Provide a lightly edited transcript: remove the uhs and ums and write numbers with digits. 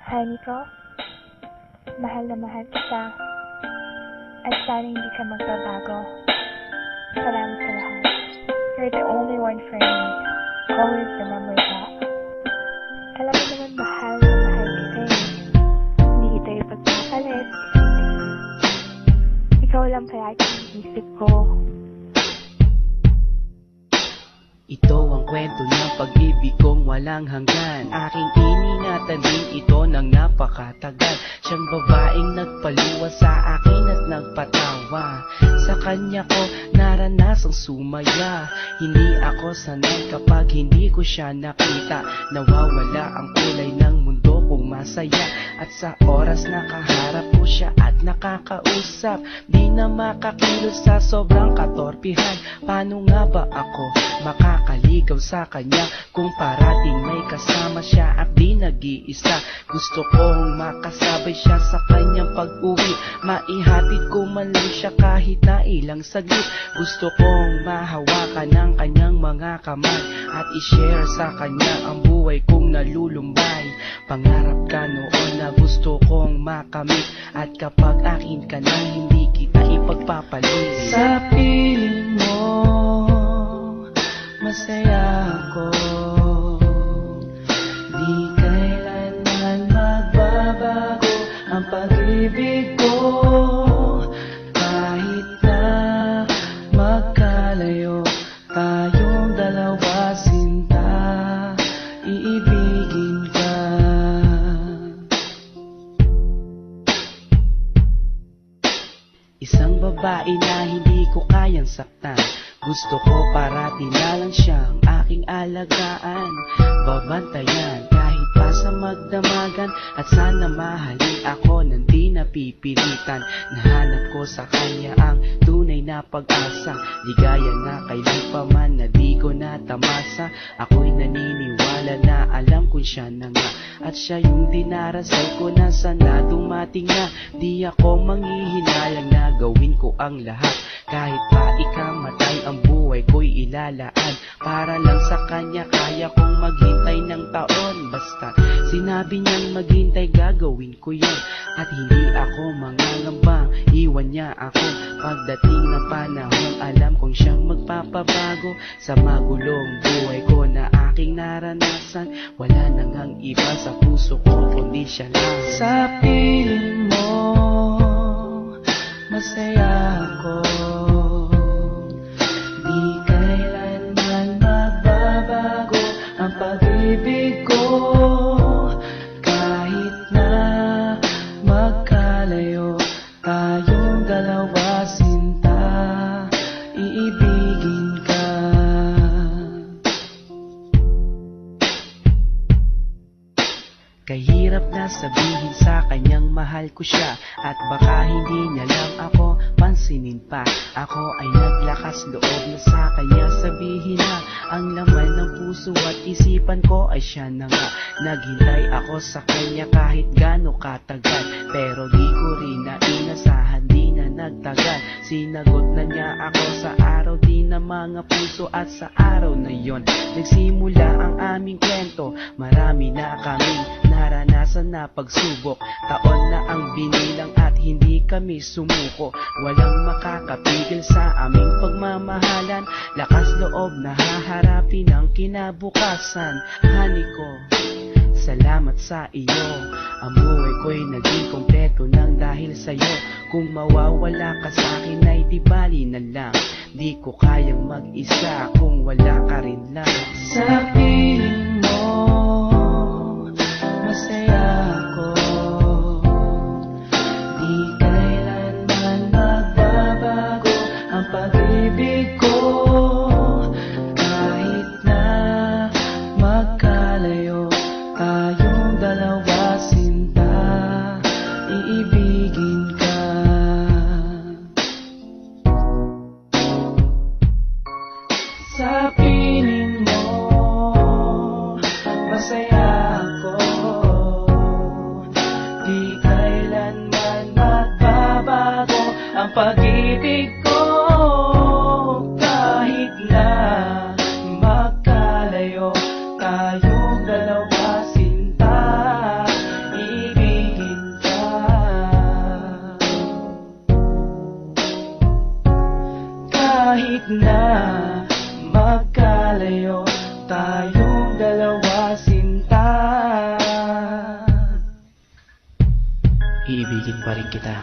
Honey ko, mahal na mahal kita. At sana hindi ka magbabago. Salamat sa lahat. You're the only one for me. Always remember that. Alam mo naman mahal na mahal kita eh. Hindi kita ipagpapalit. Ikaw lang palagi ang isip ko. Ito ang kwento ng pag-ibig kong walang hanggan. Aking iningatan din ito ng napakatagal. Siyang babaeng nagpaluwa sa akin at nagpatawa. Sa kanya ko naranasang sumaya. Hindi ako sanay kapag hindi ko siya nakita. Nawawala ang kulay ng mundo kong masaya. At sa oras nakaharap ko siya at nakakausap, di na makakilos sa sobrang katorpihan. Paano nga ba ako makakaligaw sa kanya kung parating may kasama siya at di nag-iisa? Gusto kong makasabay siya sa kanyang pag-uwi, maihatid ko man lang siya kahit na ilang saglit. Gusto kong mahawakan ng kanyang mga kamay at i-share sa kanya ang buhay kong nalulumbay. Pangarap ka noon na gusto kong makamit, at kapag akin ka na hindi kita ipagpapalit. Sa piling mo masaya ako, di kailanman magbabago ang pag-ibig ko. Kahit na magkalayo tayong dalawa, sinta, iibigin ka. Isang babae na hindi ko kayang saktan. Gusto ko parati na lang siyang aking alagaan, babantayan kahit pa sa magdamagan. At sana mahalin ako nang di napipilitan. Nahanap ko sa kanya ang tunay na pag-asa, ligaya na kailan pa man na di ko natamasa. Ako'y naniniwala na alam kong siya na nga, at siya yung dinarasal ko na sana dumating na. Di ako manghihinayang na gawin ko ang lahat, kahit pa ikamatay ang buhay ko'y ilalaan. Para lang sa kanya kaya kong maghintay ng taon. Basta sinabi niyang maghintay gagawin ko yun. At hindi ako mangangambang iwan niya ako. Pagdating ng panahon alam kong siyang magpapabago. Sa magulong buhay ko na aking naranasan, wala nang ang iba sa puso ko kundi siya lang. Sa piling mo masaya ako, di kailanman magbabago ang pag-ibig ko. Kahit na magkalayo tayong dalawa, sinta, iibigin ka. Kahirap na sabihin sa kanyang mahal ko siya, at baka hindi niya lang ako pansinin pa. Ako ay naglakas loob na sa kanya sabihin na ang laman ng puso at isipan ko ay siya na nga. Naghintay ako sa kanya kahit gaano katagal, pero di ko rin na inasahan, di na nagtagal. Sinagot na niya ako sa araw din ng mga puso, at sa araw na yon nagsimula ang aming kwento. Marami na kaming naranasan na pagsubok, taon na ang binilang at hindi kami sumuko. Walang makakapigil sa aming pagmamahalan, lakas loob na haharapin ang kinabukasan. Honey ko, salamat sa iyo, ang buhay ko'y naging kompleto nang dahil sa'yo. Kung mawawala ka sa'kin ay di bali na lang, di ko kayang mag-isa kung wala ka rin lang. Sa piling mo masaya ako, di kailanman magbabago ang pag-ibig ko. Kahit na magkalayo tayong dalawa, sinta, iibigin ka. Sa piling mo masaya ako, di kailanman magbabago ang pag-ibig ko. Kahit na magkalayo tayong dalawa, sinta, iibigin kahit na magkalayo tayong dalawa, sinta. Iibigin pa rin kita.